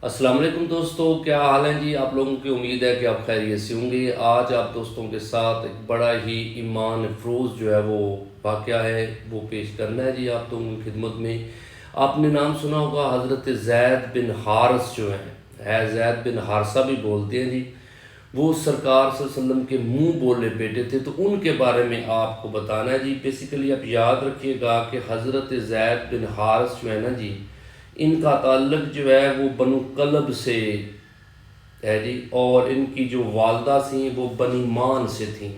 السلام علیکم دوستو، کیا حال ہیں جی آپ لوگوں کی؟ امید ہے کہ آپ خیریت سے ہوں گے۔ آج آپ دوستوں کے ساتھ ایک بڑا ہی ایمان افروز جو ہے وہ واقعہ ہے وہ پیش کرنا ہے جی آپ لوگوں کی خدمت میں۔ آپ نے نام سنا ہوگا حضرت زید بن حارث جو ہے زید بن حارثہ بھی بولتے ہیں جی۔ وہ سرکار صلی اللہ علیہ وسلم کے منہ بولے بیٹے تھے، تو ان کے بارے میں آپ کو بتانا ہے جی۔ بیسیکلی آپ یاد رکھیے گا کہ حضرت زید بن حارث جو ہے نا جی، ان کا تعلق جو ہے وہ بنو کلب سے ہے جی، اور ان کی جو والدہ تھیں وہ بنی مان سے تھیں۔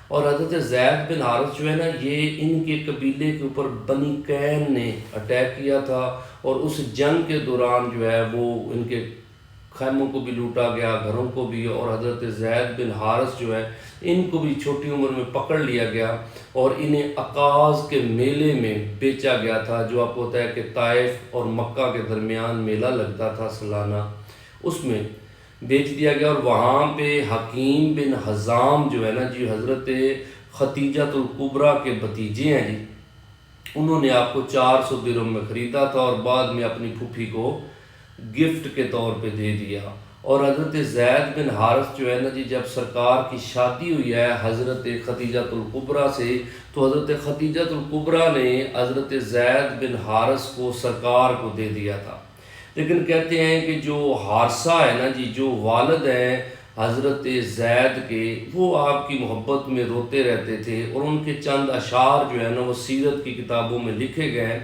اور حضرت زید بن حارث جو ہے نا، یہ ان کے قبیلے کے اوپر بنی کین نے اٹیک کیا تھا، اور اس جنگ کے دوران جو ہے وہ ان کے خیموں کو بھی لوٹا گیا، گھروں کو بھی، اور حضرت زید بن حارث جو ہے ان کو بھی چھوٹی عمر میں پکڑ لیا گیا اور انہیں عکاظ کے میلے میں بیچا گیا تھا، جو آپ کو ہوتا ہے کہ طائف اور مکہ کے درمیان میلہ لگتا تھا سالانہ، اس میں بیچ دیا گیا۔ اور وہاں پہ حکیم بن حزام جو ہے نا جی، حضرت ختیجۃ الکبریٰ کے بھتیجے ہیں جی، انہوں نے آپ کو 400 درہم میں خریدا تھا اور بعد میں اپنی پھوپھی کو گفٹ کے طور پہ دے دیا۔ اور حضرت زید بن حارث جو ہے نا جی، جب سرکار کی شادی ہوئی ہے حضرت ختیجۃ الکبریٰ سے، تو حضرت ختیجۃ الکبریٰ نے حضرت زید بن حارث کو سرکار کو دے دیا تھا۔ لیکن کہتے ہیں کہ جو حارثہ ہے نا جی، جو والد ہیں حضرت زید کے، وہ آپ کی محبت میں روتے رہتے تھے، اور ان کے چند اشعار جو ہے نا وہ سیرت کی کتابوں میں لکھے گئے ہیں۔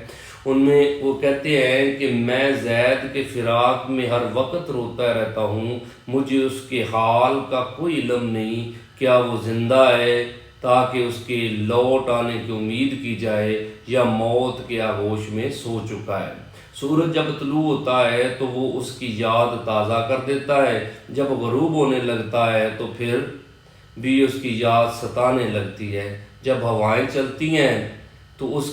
ان میں وہ کہتے ہیں کہ میں زید کے فراق میں ہر وقت روتا رہتا ہوں، مجھے اس کے حال کا کوئی علم نہیں، کیا وہ زندہ ہے تاکہ اس کے لوٹ آنے کی امید کی جائے، یا موت کے آغوش میں سو چکا ہے۔ سورج جب طلوع ہوتا ہے تو وہ اس کی یاد تازہ کر دیتا ہے، جب غروب ہونے لگتا ہے تو پھر بھی اس کی یاد ستانے لگتی ہے، جب ہوائیں چلتی ہیں تو اس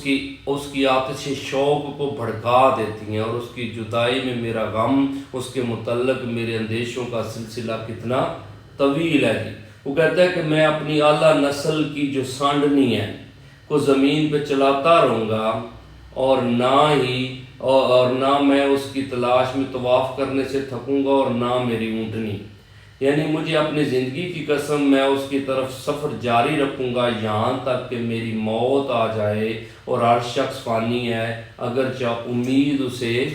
کی آتش شوق کو بھڑکا دیتی ہیں، اور اس کی جدائی میں میرا غم، اس کے متعلق میرے اندیشوں کا سلسلہ کتنا طویل ہے جی۔ وہ کہتا ہے کہ میں اپنی اعلیٰ نسل کی جو سانڈنی ہے کو زمین پہ چلاتا رہوں گا، اور نہ میں اس کی تلاش میں طواف کرنے سے تھکوں گا، اور نہ میری اونٹنی، یعنی مجھے اپنی زندگی کی قسم، میں اس کی طرف سفر جاری رکھوں گا یہاں تک کہ میری موت آ جائے۔ اور ہر شخص فانی ہے، اگرچہ امید اسے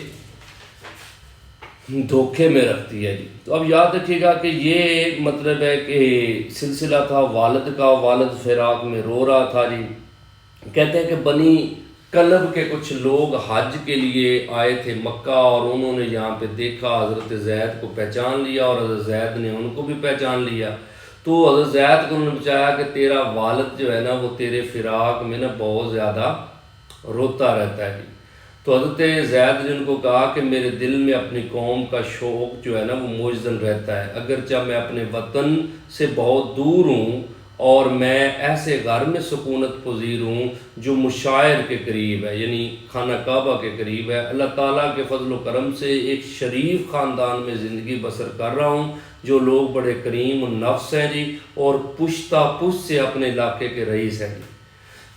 دھوکے میں رکھتی ہے جی۔ تو اب یاد رکھیے گا کہ یہ مطلب ہے کہ سلسلہ تھا والد کا، والد فراق میں رو رہا تھا جی۔ کہتے ہیں کہ بنی کلب کے کچھ لوگ حج کے لیے آئے تھے مکہ، اور انہوں نے یہاں پہ دیکھا، حضرت زید کو پہچان لیا، اور حضرت زید نے ان کو بھی پہچان لیا۔ تو حضرت زید کو انہوں نے بتایا کہ تیرا والد جو ہے نا وہ تیرے فراق میں نا بہت زیادہ روتا رہتا ہے جی۔ تو حضرت زید نے ان کو کہا کہ میرے دل میں اپنی قوم کا شوق جو ہے نا وہ موجزن رہتا ہے، اگرچہ میں اپنے وطن سے بہت دور ہوں، اور میں ایسے گھر میں سکونت پذیر ہوں جو مشاعر کے قریب ہے، یعنی خانہ کعبہ کے قریب ہے۔ اللہ تعالیٰ کے فضل و کرم سے ایک شریف خاندان میں زندگی بسر کر رہا ہوں، جو لوگ بڑے کریم النفس ہیں جی، اور پشتہ پشت سے اپنے علاقے کے رئیس ہیں جی۔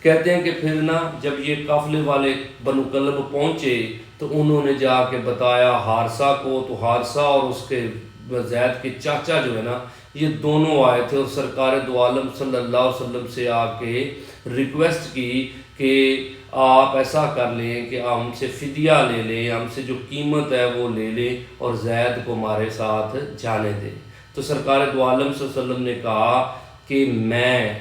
کہتے ہیں کہ پھر نا جب یہ قافلے والے بنو کلب پہنچے تو انہوں نے جا کے بتایا حارثہ کو، تو حارثہ اور اس کے زید کے چاچا جو ہے نا، یہ دونوں آئے تھے، اور سرکار دو عالم صلی اللہ علیہ وسلم سے آ کے ریکویسٹ کی کہ آپ ایسا کر لیں کہ ہم سے فدیہ لے لیں، ہم سے جو قیمت ہے وہ لے لیں، اور زید کو ہمارے ساتھ جانے دیں۔ تو سرکار دو عالم صلی اللہ علیہ وسلم نے کہا کہ میں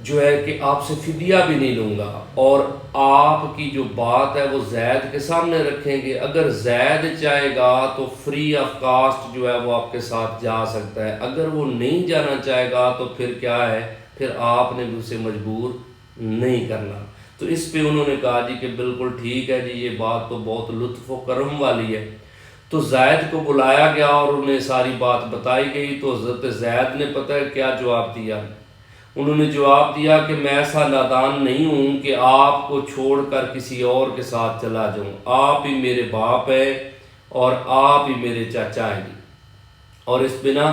جو ہے کہ آپ سے فدیہ بھی نہیں لوں گا، اور آپ کی جو بات ہے وہ زید کے سامنے رکھیں گے۔ اگر زید چاہے گا تو فری آف کاسٹ جو ہے وہ آپ کے ساتھ جا سکتا ہے، اگر وہ نہیں جانا چاہے گا تو پھر کیا ہے، پھر آپ نے بھی اسے مجبور نہیں کرنا۔ تو اس پہ انہوں نے کہا جی کہ بالکل ٹھیک ہے جی، یہ بات تو بہت لطف و کرم والی ہے۔ تو زید کو بلایا گیا اور انہیں ساری بات بتائی گئی، تو حضرت زید نے پتہ ہے کیا جواب دیا؟ انہوں نے جواب دیا کہ میں ایسا نادان نہیں ہوں کہ آپ کو چھوڑ کر کسی اور کے ساتھ چلا جاؤں، آپ ہی میرے باپ ہیں اور آپ ہی میرے چاچا ہیں جی۔ اور اس بنا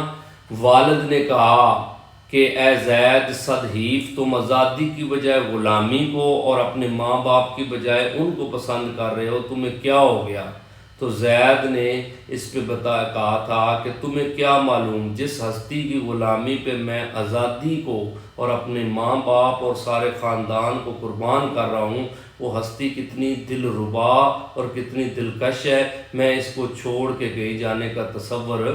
والد نے کہا کہ اے زید صدحیف، تم آزادی کی بجائے غلامی کو اور اپنے ماں باپ کی بجائے ان کو پسند کر رہے ہو، تمہیں کیا ہو گیا؟ تو زید نے اس پہ کہا تھا کہ تمہیں کیا معلوم جس ہستی کی غلامی پہ میں آزادی کو اور اپنے ماں باپ اور سارے خاندان کو قربان کر رہا ہوں، وہ ہستی کتنی دل ربا اور کتنی دلکش ہے، میں اس کو چھوڑ کے کہیں جانے کا تصور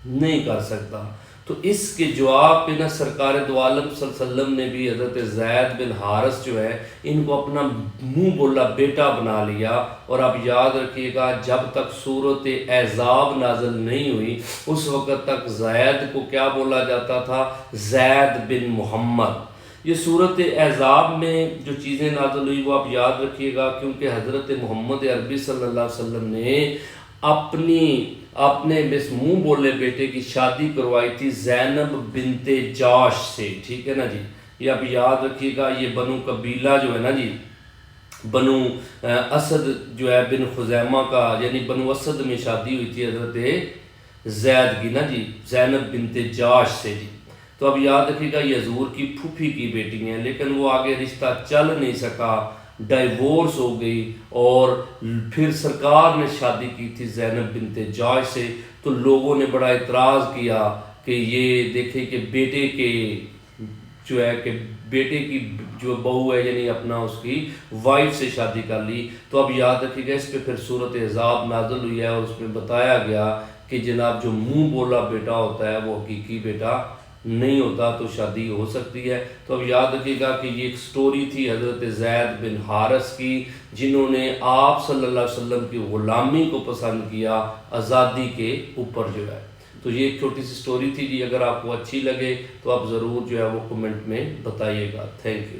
نہیں کر سکتا۔ تو اس کے جواب پہ سرکار دو عالم صلی اللہ علیہ وسلم نے بھی حضرت زید بن حارث جو ہے ان کو اپنا منہ بولا بیٹا بنا لیا۔ اور اب یاد رکھیے گا جب تک صورت احزاب نازل نہیں ہوئی اس وقت تک زید کو کیا بولا جاتا تھا؟ زید بن محمد۔ یہ صورت احزاب میں جو چیزیں نازل ہوئی وہ آپ یاد رکھیے گا، کیونکہ حضرت محمد عربی صلی اللہ علیہ وسلم نے اپنے بس منہ بولے بیٹے کی شادی کروائی تھی زینب بنت جاش سے، ٹھیک ہے نا جی۔ یہ اب یاد رکھیے گا، یہ بنو قبیلہ جو ہے نا جی، بنو اسد جو ہے بن خزیمہ کا، یعنی بنو اسد میں شادی ہوئی تھی حضرت زید کی نا جی، زینب بنت جاش سے جی۔ تو اب یاد رکھیے گا یہ حضور کی پھوپھی کی بیٹی ہیں، لیکن وہ آگے رشتہ چل نہیں سکا، ڈائیورس ہو گئی، اور پھر سرکار نے شادی کی تھی زینب بنت جاش سے۔ تو لوگوں نے بڑا اعتراض کیا کہ یہ دیکھیں کہ بیٹے کی جو بہو ہے یعنی اپنا اس کی وائف سے شادی کر لی۔ تو اب یاد رکھیے گا اس پہ پھر صورت احزاب نازل ہوئی ہے، اور اس میں بتایا گیا کہ جناب جو منہ بولا بیٹا ہوتا ہے وہ حقیقی بیٹا نہیں ہوتا، تو شادی ہو سکتی ہے۔ تو اب یاد رکھیے گا کہ یہ ایک سٹوری تھی حضرت زید بن حارث کی، جنہوں نے آپ صلی اللہ علیہ وسلم کی غلامی کو پسند کیا آزادی کے اوپر جو ہے۔ تو یہ ایک چھوٹی سی سٹوری تھی جی، اگر آپ کو اچھی لگے تو آپ ضرور جو ہے وہ کمنٹ میں بتائیے گا۔ Thank you.